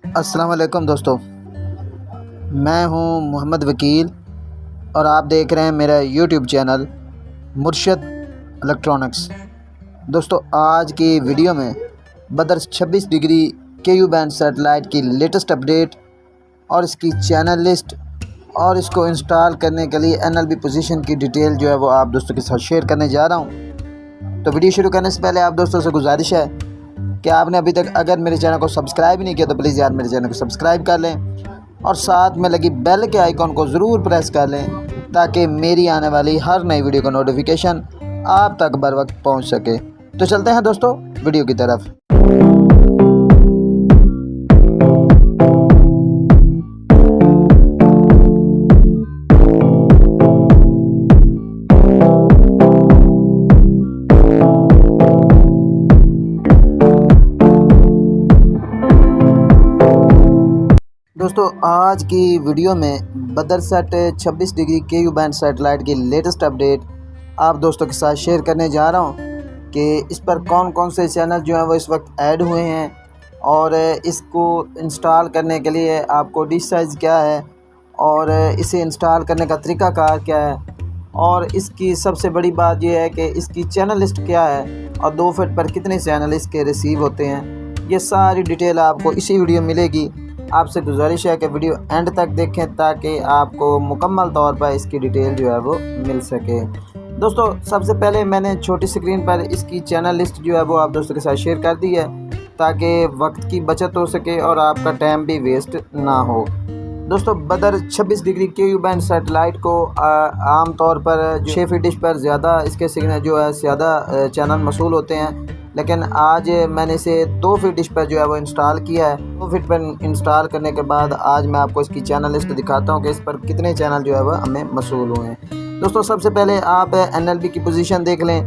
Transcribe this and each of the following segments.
अस्सलाम वालेकुम दोस्तों, मैं हूं मोहम्मद वकील और आप देख रहे हैं मेरा यूट्यूब चैनल मुर्शद इलेक्ट्रॉनिक्स। दोस्तों, आज की वीडियो में बदर 26 डिग्री KU बैंड सेटेलाइट की लेटेस्ट अपडेट और इसकी चैनल लिस्ट और इसको इंस्टॉल करने के लिए NLB पोजीशन की डिटेल जो है वो आप दोस्तों के साथ शेयर करने जा रहा हूं। तो वीडियो शुरू करने से पहले आप दोस्तों से गुजारिश है कि आपने अभी तक अगर मेरे चैनल को सब्सक्राइब नहीं किया तो प्लीज़ यार मेरे चैनल को सब्सक्राइब कर लें और साथ में लगी बेल के आइकॉन को ज़रूर प्रेस कर लें ताकि मेरी आने वाली हर नई वीडियो का नोटिफिकेशन आप तक बर वक्त पहुँच सके। तो चलते हैं दोस्तों वीडियो की तरफ। दोस्तों, आज की वीडियो में बदरसेट 26 डिग्री KU बैंड सेटेलाइट की लेटेस्ट अपडेट आप दोस्तों के साथ शेयर करने जा रहा हूं कि इस पर कौन कौन से चैनल जो हैं वो इस वक्त ऐड हुए हैं और इसको इंस्टॉल करने के लिए आपको डिश साइज़ क्या है और इसे इंस्टॉल करने का तरीक़ाकार क्या है और इसकी सबसे बड़ी बात यह है कि इसकी चैनल लिस्ट क्या है और 2 फीट पर कितने चैनल इसके रिसीव होते हैं। ये सारी डिटेल आपको इसी वीडियो में मिलेगी। आपसे गुजारिश है कि वीडियो एंड तक देखें ताकि आपको मुकम्मल तौर पर इसकी डिटेल जो है वो मिल सके। दोस्तों, सबसे पहले मैंने छोटी स्क्रीन पर इसकी चैनल लिस्ट जो है वो आप दोस्तों के साथ शेयर कर दी है ताकि वक्त की बचत हो सके और आपका टाइम भी वेस्ट ना हो। दोस्तों, बदर 26 डिग्री KU बैंड सेटेलाइट को आम तौर पर 6 फीट डिश पर ज़्यादा इसके सिग्नल जो है ज़्यादा चैनल मसूल होते हैं, लेकिन आज मैंने इसे 2 फीट डिश पर जो है वो इंस्टॉल किया है। 2 फीट पर इंस्टॉल करने के बाद आज मैं आपको इसकी चैनल लिस्ट दिखाता हूँ कि इस पर कितने चैनल जो है वो हमें मसूल हुए हैं। दोस्तों, सबसे पहले आप NLB की पोजीशन देख लें।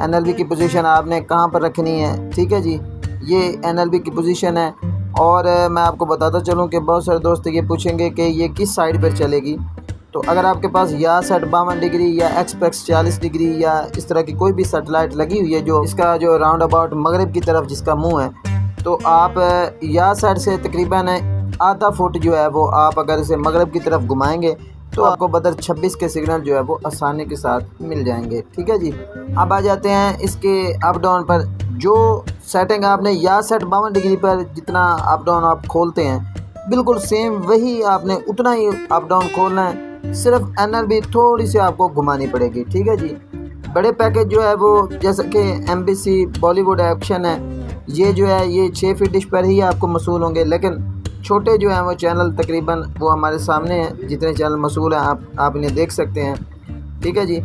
NLB की पोजीशन आपने कहाँ पर रखनी है, ठीक है जी, ये NLB की पोजीशन है। और मैं आपको बताता चलूँ कि बहुत सारे दोस्त ये पूछेंगे कि ये किस साइड पर चलेगी। तो अगर आपके पास या सेट 52 डिग्री या एक्सप्रेस 40 डिग्री या इस तरह की कोई भी सेटेलाइट लगी हुई है जो इसका जो राउंड अबाउट मगरिब की तरफ जिसका मुंह है, तो आप या साइड से तकरीबन आधा फुट जो है वो आप अगर इसे मगरिब की तरफ घुमाएंगे तो आपको बदर 26 के सिग्नल जो है वो आसानी के साथ मिल जाएंगे, ठीक है जी। अब आ जाते हैं इसके अप डाउन पर। जो सेटिंग आपने या सेट 52 डिग्री पर जितना अप डाउन आप खोलते हैं बिल्कुल सेम वही आपने उतना ही अप डाउन खोलना है, सिर्फ NLB थोड़ी सी आपको घुमानी पड़ेगी, ठीक है जी। बड़े पैकेज जो है वो जैसे कि MBC बॉलीवुड एक्शन है, ये जो है ये 6 फीट डिश पर ही आपको मसूल होंगे, लेकिन छोटे जो हैं वो चैनल तकरीबन वो हमारे सामने हैं, जितने चैनल मसूल हैं आप इन्हें देख सकते हैं, ठीक है जी।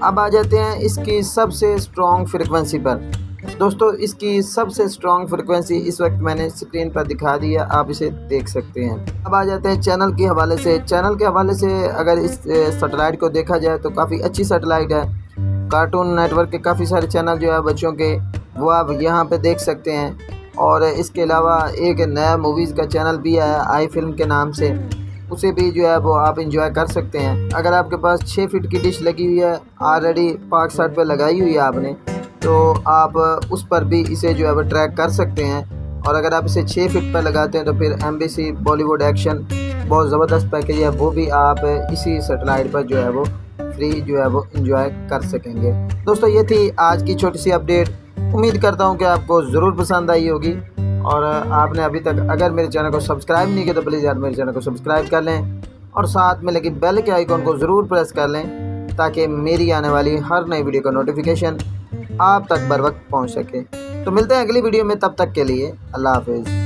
अब आ जाते हैं इसकी सबसे स्ट्रॉन्ग फ्रिक्वेंसी पर। दोस्तों, इसकी सबसे स्ट्रॉन्ग फ्रिक्वेंसी इस वक्त मैंने स्क्रीन पर दिखा दी है, आप इसे देख सकते हैं। अब आ जाते हैं चैनल के हवाले से। चैनल के हवाले से अगर इस सेटेलाइट को देखा जाए तो काफ़ी अच्छी सेटेलाइट है। कार्टून नेटवर्क के काफ़ी सारे चैनल जो है बच्चों के वो आप यहाँ पे देख सकते हैं और इसके अलावा एक नया मूवीज़ का चैनल भी है आई फिल्म के नाम से, उसे भी जो है वो आप इंजॉय कर सकते हैं। अगर आपके पास 6 फीट की डिश लगी हुई है ऑलरेडी पाक साइड पर लगाई हुई है आपने, तो आप उस पर भी इसे जो है वो ट्रैक कर सकते हैं। और अगर आप इसे 6 फीट पर लगाते हैं तो फिर MBC बॉलीवुड एक्शन बहुत ज़बरदस्त पैकेज है, वो भी आप इसी सेटेलाइट पर जो है वो फ्री जो है वो इंजॉय कर सकेंगे। दोस्तों, ये थी आज की छोटी सी अपडेट। उम्मीद करता हूँ कि आपको ज़रूर पसंद आई होगी और आपने अभी तक अगर मेरे चैनल को सब्सक्राइब नहीं किया तो प्लीज़ यार मेरे चैनल को सब्सक्राइब कर लें और साथ में लगी बेल के आइकॉन को ज़रूर प्रेस कर लें ताकि मेरी आने वाली हर नई वीडियो का नोटिफिकेशन आप तक बर वक्त पहुँच सके। तो मिलते हैं अगली वीडियो में, तब तक के लिए अल्लाह हाफिज़।